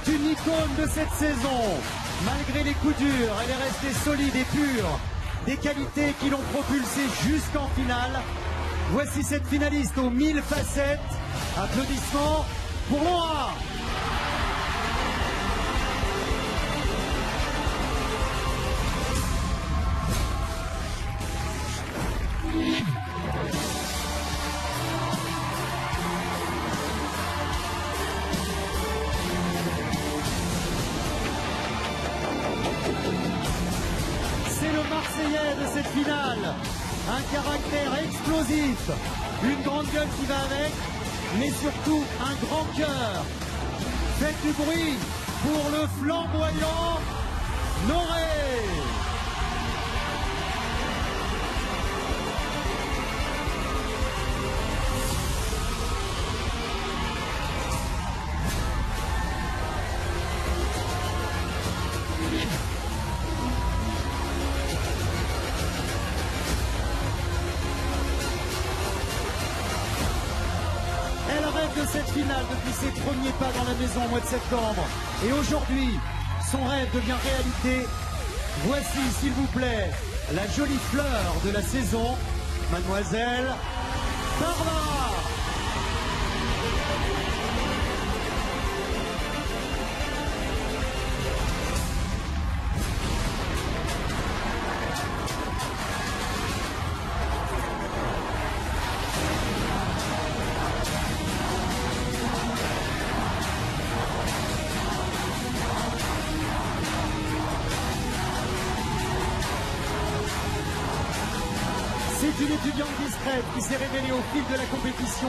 C'est une icône de cette saison. Malgré les coups durs, elle est restée solide et pure. Des qualités qui l'ont propulsée jusqu'en finale. Voici cette finaliste aux 1000 facettes. Applaudissements pour Laura. C'est le Marseillais de cette finale. Un caractère explosif, une grande gueule qui va avec, mais surtout un grand cœur. Faites du bruit pour le flamboyant Noré. De cette finale depuis ses premiers pas dans la maison au mois de septembre. Et aujourd'hui, son rêve devient réalité. Voici, s'il vous plaît, la jolie fleur de la saison, Mademoiselle Barbara. C'est une étudiante discrète qui s'est révélée au fil de la compétition.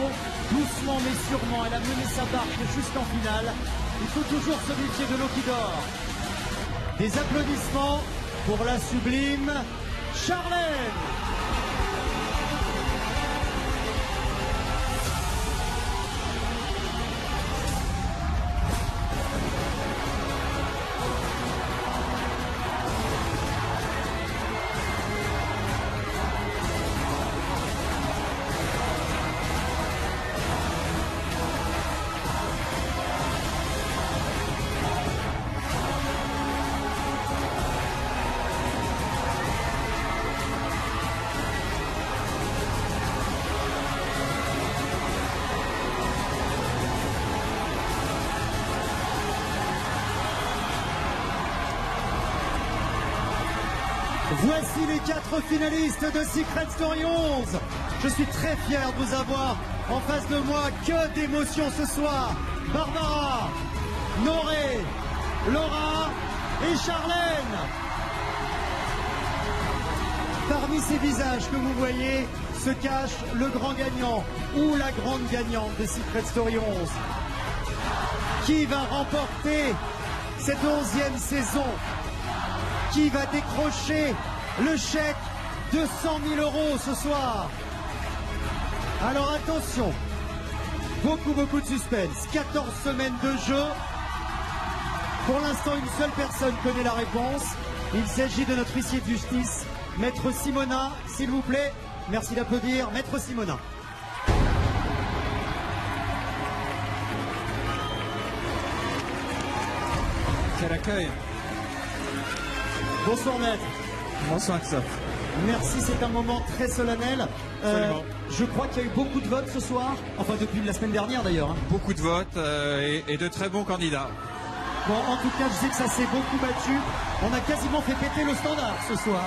Doucement mais sûrement, elle a mené sa barque jusqu'en finale. Il faut toujours se méfier de l'eau qui dort. Des applaudissements pour la sublime Charlène. Voici les 4 finalistes de Secret Story 11. Je suis très fier de vous avoir en face de moi. Que d'émotions ce soir. Barbara, Noré, Laura et Charlène. Parmi ces visages que vous voyez se cache le grand gagnant ou la grande gagnante de Secret Story 11. Qui va remporter cette 11e saison? Qui va décrocher le chèque de 100 000 € ce soir? Alors attention, beaucoup de suspense. 14 semaines de jeu. Pour l'instant, une seule personne connaît la réponse. Il s'agit de notre huissier de justice, Maître Simonin, s'il vous plaît. Merci d'applaudir, Maître Simonin. Quel accueil. Bonsoir maître. Bonsoir Christophe. Merci, c'est un moment très solennel. Je crois qu'il y a eu beaucoup de votes ce soir, enfin depuis la semaine dernière d'ailleurs. Beaucoup de votes et de très bons candidats. Bon, en tout cas, je sais que ça s'est beaucoup battu. On a quasiment fait péter le standard ce soir.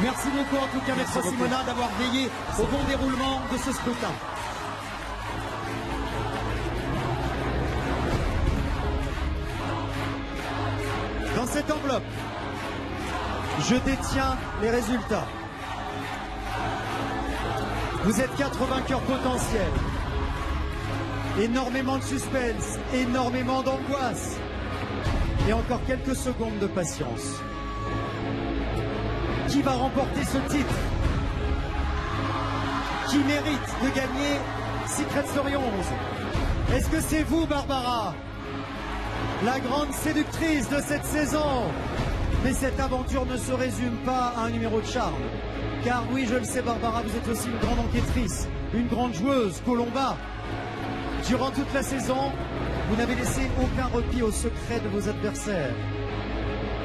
Merci beaucoup en tout cas, Maître Simonin, d'avoir veillé au bon déroulement de ce scrutin. Dans cette enveloppe, je détiens les résultats. Vous êtes 4 vainqueurs potentiels. Énormément de suspense, énormément d'angoisse. Et encore quelques secondes de patience. Qui va remporter ce titre? Qui mérite de gagner Secret Story 11? Est-ce que c'est vous, Barbara, la grande séductrice de cette saison? Mais cette aventure ne se résume pas à un numéro de charme. Car oui, je le sais, Barbara, vous êtes aussi une grande enquêtrice, une grande joueuse, Colomba. Durant toute la saison, Vous n'avez laissé aucun repli au secret de vos adversaires.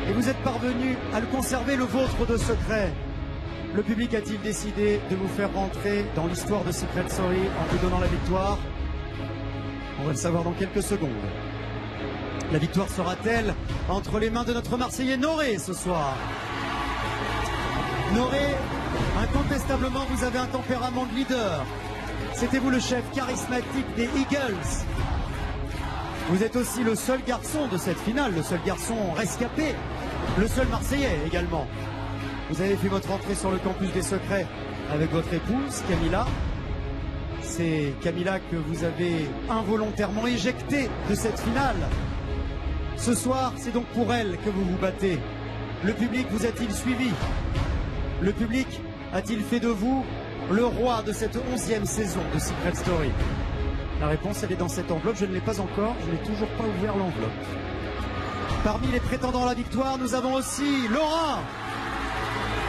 Et vous êtes parvenu à le conserver, le vôtre de secret. Le public a-t-il décidé de vous faire rentrer dans l'histoire de Secret Story en vous donnant la victoire? On va le savoir dans quelques secondes. La victoire sera-t-elle entre les mains de notre Marseillais Noré ce soir? Noré, incontestablement, vous avez un tempérament de leader. C'était vous le chef charismatique des Eagles. Vous êtes aussi le seul garçon de cette finale, le seul garçon rescapé, le seul Marseillais également. Vous avez fait votre entrée sur le campus des secrets avec votre épouse, Camilla. C'est Camilla que vous avez involontairement éjectée de cette finale. Ce soir, c'est donc pour elle que vous vous battez. Le public vous a-t-il suivi? Le public a-t-il fait de vous le roi de cette 11e saison de Secret Story? La réponse, elle est dans cette enveloppe. Je ne l'ai pas encore, je n'ai toujours pas ouvert l'enveloppe. Parmi les prétendants à la victoire, nous avons aussi Laura.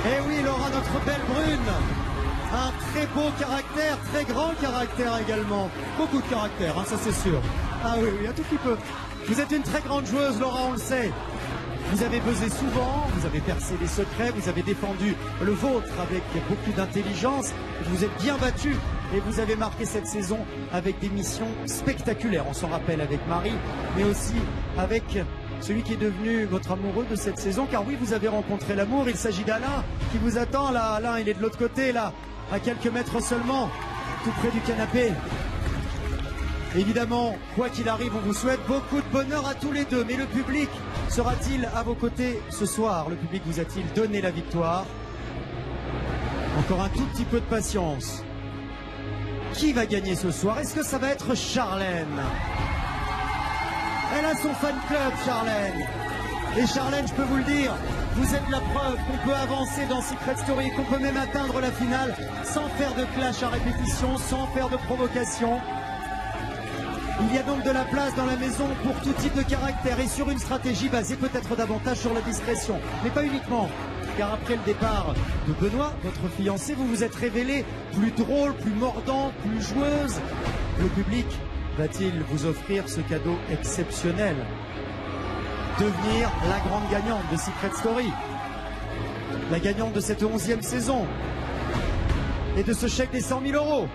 Eh oui, Laura, notre belle brune. Un très beau caractère, très grand caractère également. Beaucoup de caractère, hein, ça c'est sûr. Ah oui, oui, un tout petit peu. Vous êtes une très grande joueuse, Laura, on le sait. Vous avez buzzé souvent, vous avez percé les secrets, vous avez défendu le vôtre avec beaucoup d'intelligence. Vous êtes bien battu et vous avez marqué cette saison avec des missions spectaculaires. On s'en rappelle avec Marie, mais aussi avec celui qui est devenu votre amoureux de cette saison. Car oui, vous avez rencontré l'amour. Il s'agit d'Alain qui vous attend là. Alain, il est de l'autre côté là, à quelques mètres seulement, tout près du canapé. Évidemment, quoi qu'il arrive, on vous souhaite beaucoup de bonheur à tous les deux. Mais le public sera-t-il à vos côtés ce soir? Le public vous a-t-il donné la victoire? Encore un tout petit peu de patience. Qui va gagner ce soir? Est-ce que ça va être Charlène? Elle a son fan club, Charlène. Et Charlène, je peux vous le dire, vous êtes la preuve qu'on peut avancer dans Secret Story, qu'on peut même atteindre la finale sans faire de clash à répétition, sans faire de provocation. Il y a donc de la place dans la maison pour tout type de caractère et sur une stratégie basée peut-être davantage sur la discrétion. Mais pas uniquement, car après le départ de Benoît, votre fiancé, vous vous êtes révélé plus drôle, plus mordant, plus joueuse. Le public va-t-il vous offrir ce cadeau exceptionnel? Devenir la grande gagnante de Secret Story, la gagnante de cette 11e saison et de ce chèque des 100 000 €.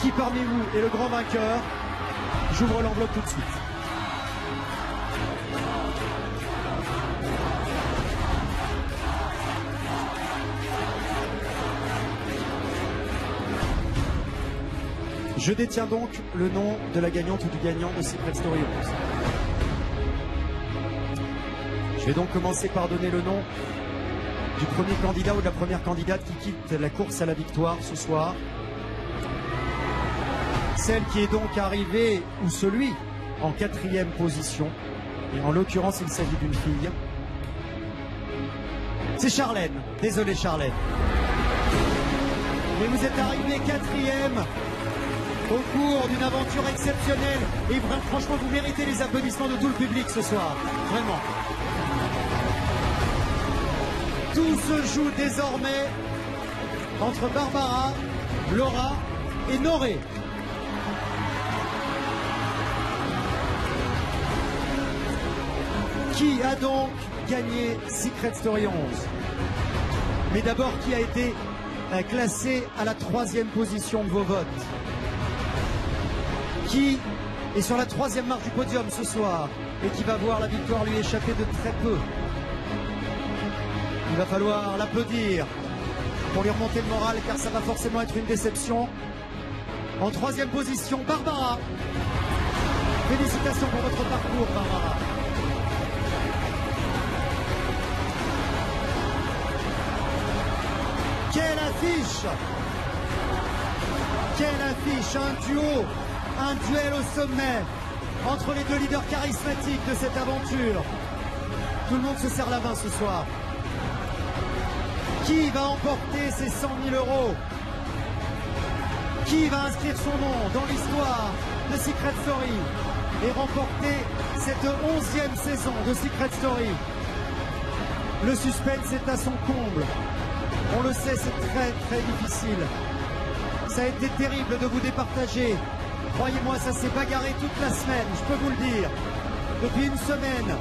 Qui parmi vous est le grand vainqueur? J'ouvre l'enveloppe tout de suite. Je détiens donc le nom de la gagnante ou du gagnant de Secret Story 11. Je vais donc commencer par donner le nom du premier candidat ou de la première candidate qui quitte la course à la victoire ce soir. Celle qui est donc arrivée, ou celui, en 4e position. Et en l'occurrence, il s'agit d'une fille. C'est Charlène. Désolé, Charlène. Mais vous êtes arrivé 4e au cours d'une aventure exceptionnelle. Et franchement, vous méritez les applaudissements de tout le public ce soir. Vraiment. Tout se joue désormais entre Barbara, Laura et Noré. Qui a donc gagné Secret Story 11? Mais d'abord, qui a été classé à la 3e position de vos votes? Qui est sur la 3e marche du podium ce soir et qui va voir la victoire lui échapper de très peu? Il va falloir l'applaudir pour lui remonter le moral, car ça va forcément être une déception. En 3e position, Barbara. Félicitations pour votre parcours, Barbara. Quelle affiche! Quelle affiche! Un duo, un duel au sommet entre les deux leaders charismatiques de cette aventure. Tout le monde se serre la main ce soir. Qui va emporter ces 100 000 €? Qui va inscrire son nom dans l'histoire de Secret Story et remporter cette 11e saison de Secret Story? Le suspense est à son comble. On le sait, c'est très très difficile. Ça a été terrible de vous départager Croyez-moi, ça s'est bagarré toute la semaine, je peux vous le dire. Depuis une semaine,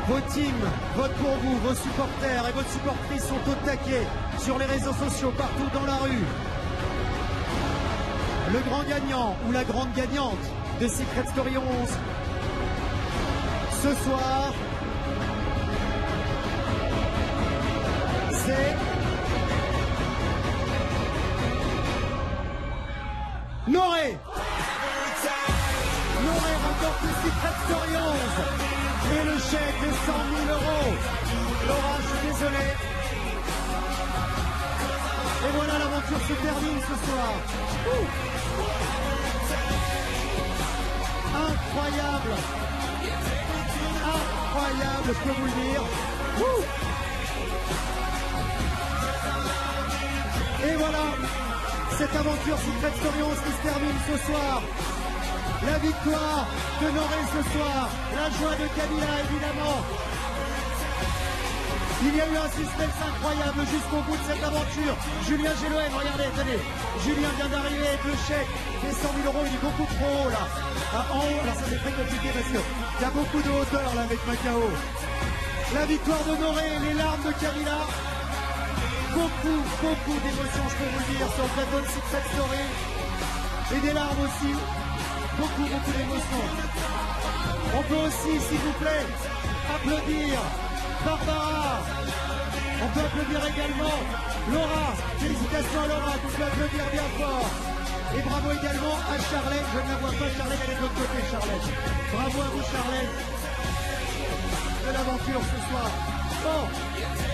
vos teams votent pour vous, vos supporters et vos supportrices sont au taquet sur les réseaux sociaux, partout dans la rue. Le grand gagnant ou la grande gagnante de Secret Story 11 ce soir, c'est Noré. Noré remporte le Secret Story 11 et le chèque de 100 000 €. Laura, je suis désolé. Et voilà, l'aventure se termine ce soir. Incroyable. Incroyable, je peux vous le dire. Et voilà, cette aventure Secret Story 11 qui se termine ce soir. La victoire de Noré ce soir, la joie de Camilla évidemment. Il y a eu un suspense incroyable jusqu'au bout de cette aventure. Julien Géloën, regardez, tenez. Julien vient d'arriver avec le chèque des 100 000 €, il est beaucoup trop haut là. En haut, là ça c'est très compliqué parce qu'il y a beaucoup de hauteur là avec Macao. La victoire de Noré, les larmes de Camilla. Beaucoup d'émotions, je peux vous le dire, sur le plateau de Secret Story. Et des larmes aussi. Beaucoup d'émotions. On peut aussi, s'il vous plaît, applaudir Barbara. On peut applaudir également Laura. Félicitations à Laura, on peut applaudir bien fort. Et bravo également à Charlotte. Je ne la vois pas, Charlotte, elle est de l'autre côté, Charlotte. Bravo à vous, Charlotte, de l'aventure ce soir. Bon,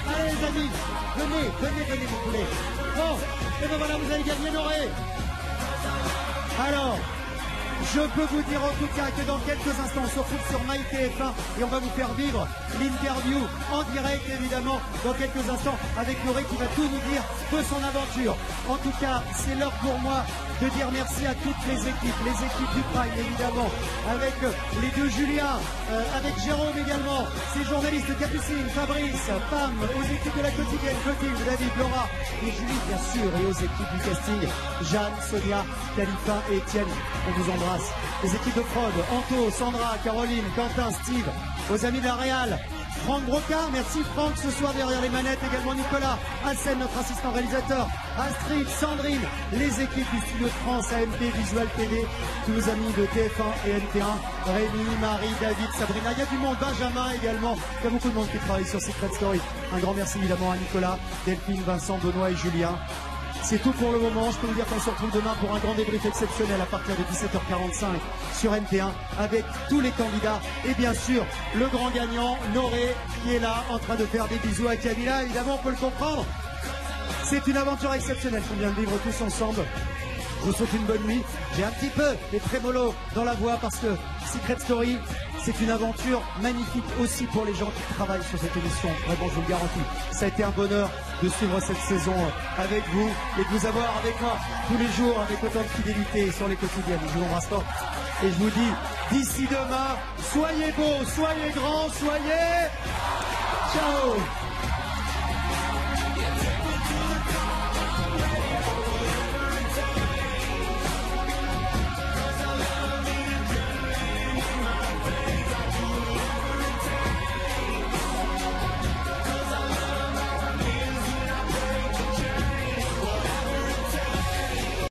allez les amis, venez, vous voulez. Bon, et ben voilà, vous allez gagner Noré. Alors, je peux vous dire en tout cas que dans quelques instants, on se retrouve sur MyTF1 et on va vous faire vivre l'interview en direct évidemment dans quelques instants avec Noré qui va tout nous dire de son aventure. En tout cas, c'est l'heure pour moi de dire merci à toutes les équipes du Prime évidemment, avec les deux Julien, avec Jérôme également, ces journalistes Capucine, Fabrice, Pam, aux équipes de la quotidienne, Clotilde, David, Laura et Julie bien sûr, et aux équipes du casting, Jeanne, Sonia, Khalifa et Étienne, on vous embrasse. Les équipes de prod, Anto, Sandra, Caroline, Quentin, Steve, aux amis de la Réal, Franck Brocard, merci Franck ce soir derrière les manettes, également Nicolas, Hassen, notre assistant réalisateur, Astrid, Sandrine, les équipes du Studio de France, AMP, Visual TV, tous nos amis de TF1 et NT1, Rémi, Marie, David, Sabrina, il y a du monde, Benjamin également, il y a beaucoup de monde qui travaille sur Secret Story. Un grand merci évidemment à Nicolas, Delphine, Vincent, Benoît et Julien. C'est tout pour le moment, je peux vous dire qu'on se retrouve demain pour un grand débrief exceptionnel à partir de 17h45 sur NT1 avec tous les candidats et bien sûr le grand gagnant Noré qui est là en train de faire des bisous à Camilla, évidemment on peut le comprendre. C'est une aventure exceptionnelle qu'on vient de vivre tous ensemble. Je vous souhaite une bonne nuit. J'ai un petit peu les trémolos dans la voix parce que Secret Story, c'est une aventure magnifique aussi pour les gens qui travaillent sur cette émission. Vraiment, je vous le garantis. Ça a été un bonheur de suivre cette saison avec vous et de vous avoir avec moi tous les jours avec autant de fidélité sur les quotidiennes. Je vous embrasse fort et je vous dis d'ici demain, soyez beaux, soyez grands, soyez... Ciao!